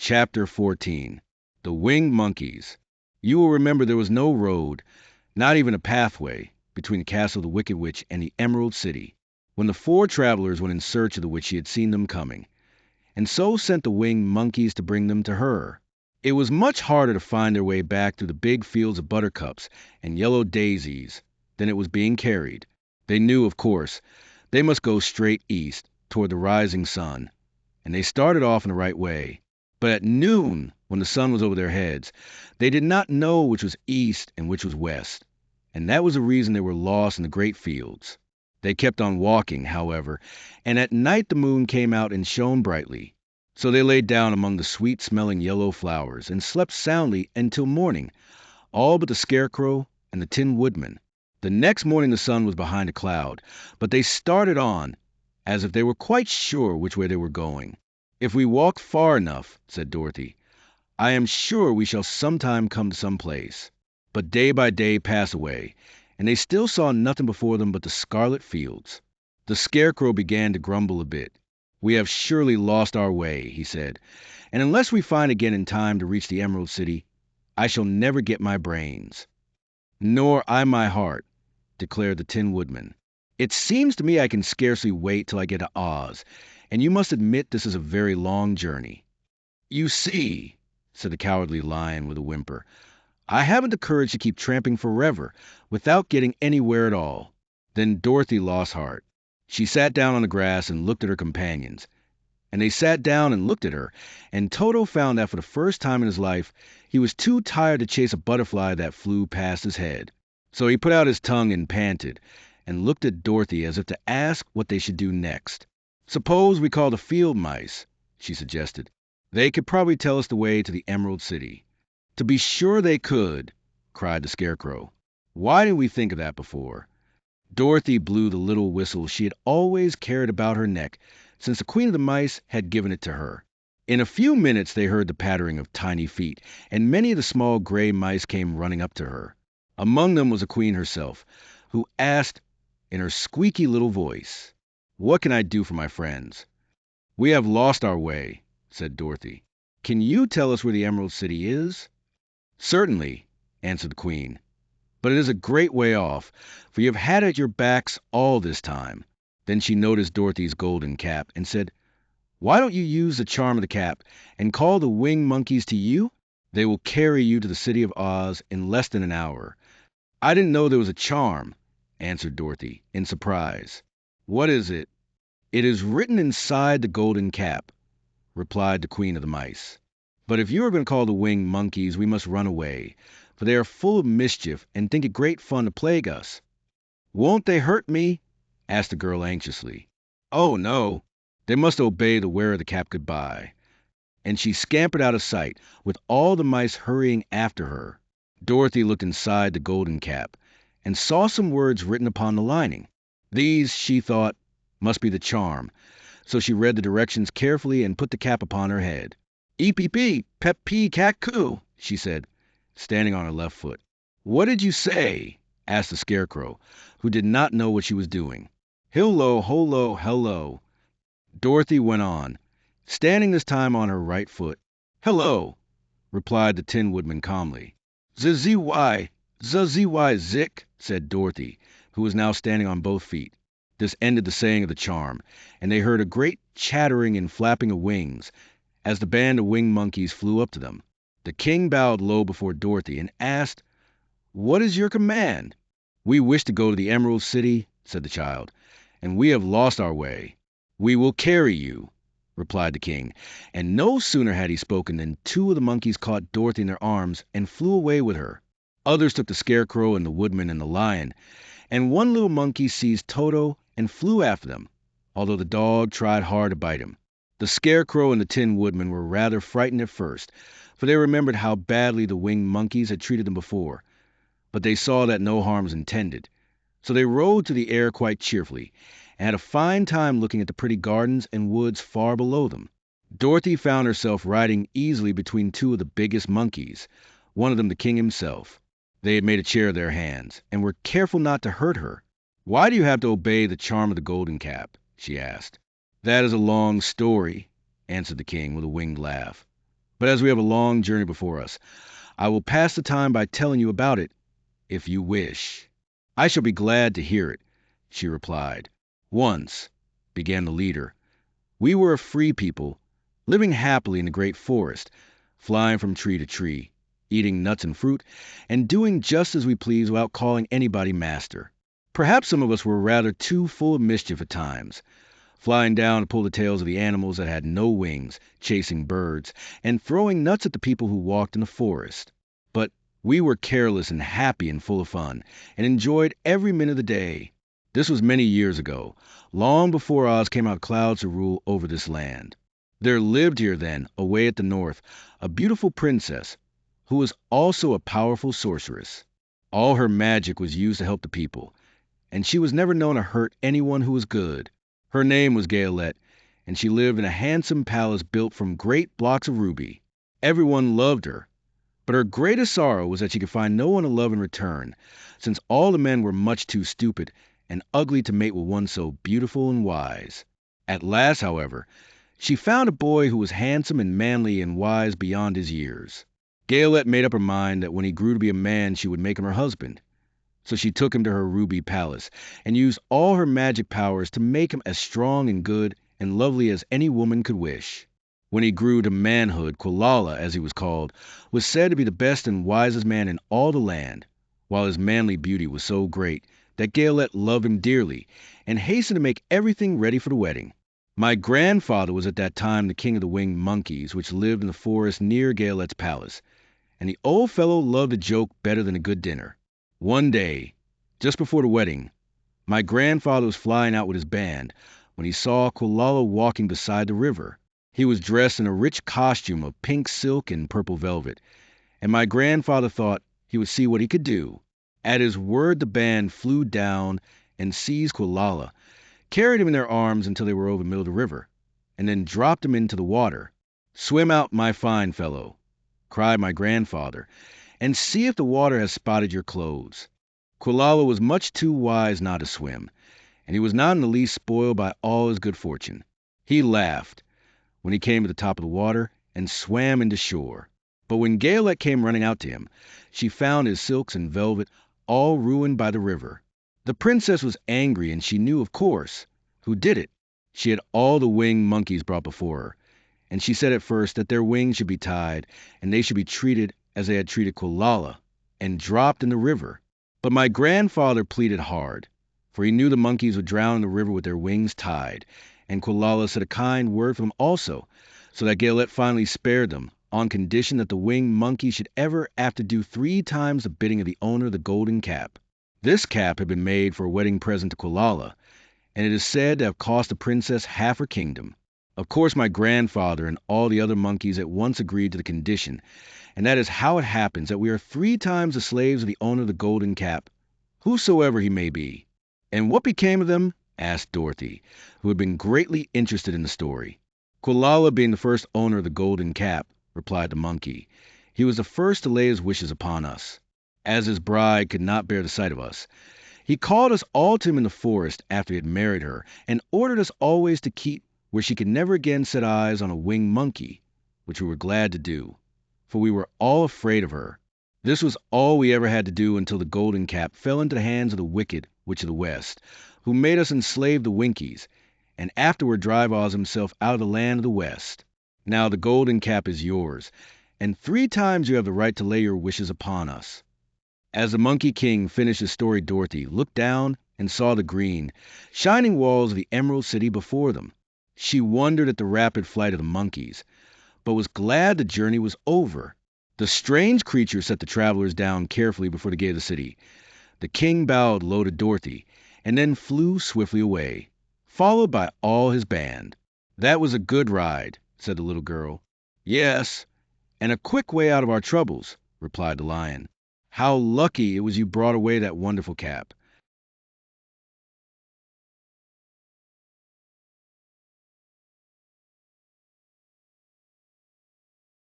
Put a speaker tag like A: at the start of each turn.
A: Chapter 14. The Winged Monkeys. You will remember there was no road, not even a pathway, between the castle of the Wicked Witch and the Emerald City, when the four travelers went in search of the witch. She had seen them coming, and so sent the winged monkeys to bring them to her. It was much harder to find their way back through the big fields of buttercups and yellow daisies than it was being carried. They knew, of course, they must go straight east, toward the rising sun, and they started off in the right way. But at noon, when the sun was over their heads, they did not know which was east and which was west, and that was the reason they were lost in the great fields. They kept on walking, however, and at night the moon came out and shone brightly. So they lay down among the sweet-smelling yellow flowers and slept soundly until morning, all but the Scarecrow and the Tin Woodman. The next morning the sun was behind a cloud, but they started on, as if they were quite sure which way they were going. "If we walk far enough," said Dorothy, "I am sure we shall sometime come to some place." But day by day passed away, and they still saw nothing before them but the scarlet fields. The Scarecrow began to grumble a bit. "We have surely lost our way," he said, "and unless we find again in time to reach the Emerald City, I shall never get my brains." "Nor I my heart," declared the Tin Woodman. "It seems to me I can scarcely wait till I get to Oz, and you must admit this is a very long journey." "You see," said the Cowardly Lion with a whimper, "I haven't the courage to keep tramping forever without getting anywhere at all." Then Dorothy lost heart. She sat down on the grass and looked at her companions, and they sat down and looked at her, and Toto found that for the first time in his life he was too tired to chase a butterfly that flew past his head. So he put out his tongue and panted, and looked at Dorothy as if to ask what they should do next. "Suppose we call the field mice," she suggested. "They could probably tell us the way to the Emerald City." "To be sure they could," cried the Scarecrow. "Why didn't we think of that before?" Dorothy blew the little whistle she had always carried about her neck since the Queen of the Mice had given it to her. In a few minutes they heard the pattering of tiny feet, and many of the small gray mice came running up to her. Among them was the Queen herself, who asked in her squeaky little voice, "What can I do for my friends?" "We have lost our way," said Dorothy. "Can you tell us where the Emerald City is?" "Certainly," answered the Queen, "but it is a great way off, for you have had it at your backs all this time." Then she noticed Dorothy's golden cap and said, "Why don't you use the charm of the cap and call the winged monkeys to you? They will carry you to the city of Oz in less than an hour." "I didn't know there was a charm," answered Dorothy, in surprise. "What is it?" "It is written inside the golden cap," replied the Queen of the Mice. "But if you are going to call the winged monkeys, we must run away, for they are full of mischief and think it great fun to plague us." "Won't they hurt me?" asked the girl anxiously. "Oh, no. They must obey the wearer of the cap goodbye." And she scampered out of sight, with all the mice hurrying after her. Dorothy looked inside the golden cap and saw some words written upon the lining. These, she thought, must be the charm, so she read the directions carefully and put the cap upon her head. "Eep-eep-eep, pep-pee-cat-coo," she said, standing on her left foot. "What did you say?" asked the Scarecrow, who did not know what she was doing. "Hillo, holo, hello," Dorothy went on, standing this time on her right foot. "Hello," replied the Tin Woodman calmly. "Z-Z-Y, Z-Z-Y, Zick," said Dorothy, who was now standing on both feet. This ended the saying of the charm, and they heard a great chattering and flapping of wings as the band of winged monkeys flew up to them. The king bowed low before Dorothy and asked, "What is your command?" "We wish to go to the Emerald City," said the child, "and we have lost our way." "We will carry you," replied the king, and no sooner had he spoken than two of the monkeys caught Dorothy in their arms and flew away with her. Others took the Scarecrow and the Woodman and the Lion, and one little monkey seized Toto and flew after them, although the dog tried hard to bite him. The Scarecrow and the Tin Woodman were rather frightened at first, for they remembered how badly the winged monkeys had treated them before, but they saw that no harm was intended. So they rode through the air quite cheerfully, and had a fine time looking at the pretty gardens and woods far below them. Dorothy found herself riding easily between two of the biggest monkeys, one of them the king himself. They had made a chair of their hands, and were careful not to hurt her. "Why do you have to obey the charm of the golden cap?" she asked. "That is a long story," answered the king with a winged laugh. But as we have a long journey before us, I will pass the time by telling you about it, if you wish." "I shall be glad to hear it," she replied. "Once," began the leader, "we were a free people, living happily in the great forest, flying from tree to tree, eating nuts and fruit, and doing just as we pleased without calling anybody master. Perhaps some of us were rather too full of mischief at times, flying down to pull the tails of the animals that had no wings, chasing birds, and throwing nuts at the people who walked in the forest. But we were careless and happy and full of fun, and enjoyed every minute of the day. This was many years ago, long before Oz came out of clouds to rule over this land. There lived here then, away at the north, a beautiful princess, who was also a powerful sorceress. All her magic was used to help the people, and she was never known to hurt anyone who was good. Her name was Gaelette, and she lived in a handsome palace built from great blocks of ruby. Everyone loved her, but her greatest sorrow was that she could find no one to love in return, since all the men were much too stupid and ugly to mate with one so beautiful and wise. At last, however, she found a boy who was handsome and manly and wise beyond his years. Gaelette made up her mind that when he grew to be a man she would make him her husband. So she took him to her ruby palace and used all her magic powers to make him as strong and good and lovely as any woman could wish. When he grew to manhood, Quilala, as he was called, was said to be the best and wisest man in all the land, while his manly beauty was so great that Gaelette loved him dearly and hastened to make everything ready for the wedding. My grandfather was at that time the king of the winged monkeys, which lived in the forest near Gaelette's palace, and the old fellow loved a joke better than a good dinner. One day, just before the wedding, my grandfather was flying out with his band when he saw Quilala walking beside the river. He was dressed in a rich costume of pink silk and purple velvet, and my grandfather thought he would see what he could do. At his word, the band flew down and seized Quilala, carried him in their arms until they were over the middle of the river, and then dropped him into the water. "Swim out, my fine fellow," cried my grandfather, "and see if the water has spotted your clothes." Quilala was much too wise not to swim, and he was not in the least spoiled by all his good fortune. He laughed when he came to the top of the water and swam into shore. But when Gaelette came running out to him, she found his silks and velvet all ruined by the river. The princess was angry, and she knew, of course, who did it. She had all the winged monkeys brought before her, and she said at first that their wings should be tied, and they should be treated as they had treated Quilala, and dropped in the river. But my grandfather pleaded hard, for he knew the monkeys would drown in the river with their wings tied, and Quilala said a kind word for them also, so that Gaelette finally spared them, on condition that the winged monkey should ever after do 3 times the bidding of the owner of the golden cap. This cap had been made for a wedding present to Quilala, and it is said to have cost the princess half her kingdom. Of course, my grandfather and all the other monkeys at once agreed to the condition, and that is how it happens that we are 3 times the slaves of the owner of the golden cap, whosoever he may be. "And what became of them?" asked Dorothy, who had been greatly interested in the story. "Quilala being the first owner of the golden cap," replied the monkey, "he was the first to lay his wishes upon us. As his bride could not bear the sight of us, he called us all to him in the forest after he had married her, and ordered us always to keep where she could never again set eyes on a winged monkey, which we were glad to do, for we were all afraid of her. This was all we ever had to do until the golden cap fell into the hands of the wicked Witch of the West, who made us enslave the Winkies, and afterward drive Oz himself out of the land of the West. Now the golden cap is yours, and 3 times you have the right to lay your wishes upon us." As the Monkey King finished his story, Dorothy looked down and saw the green, shining walls of the Emerald City before them. She wondered at the rapid flight of the monkeys, but was glad the journey was over. The strange creature set the travelers down carefully before the gate of the city. The king bowed low to Dorothy, and then flew swiftly away, followed by all his band. "That was a good ride," said the little girl. "Yes, and a quick way out of our troubles," replied the lion. "How lucky it was you brought away that wonderful cap."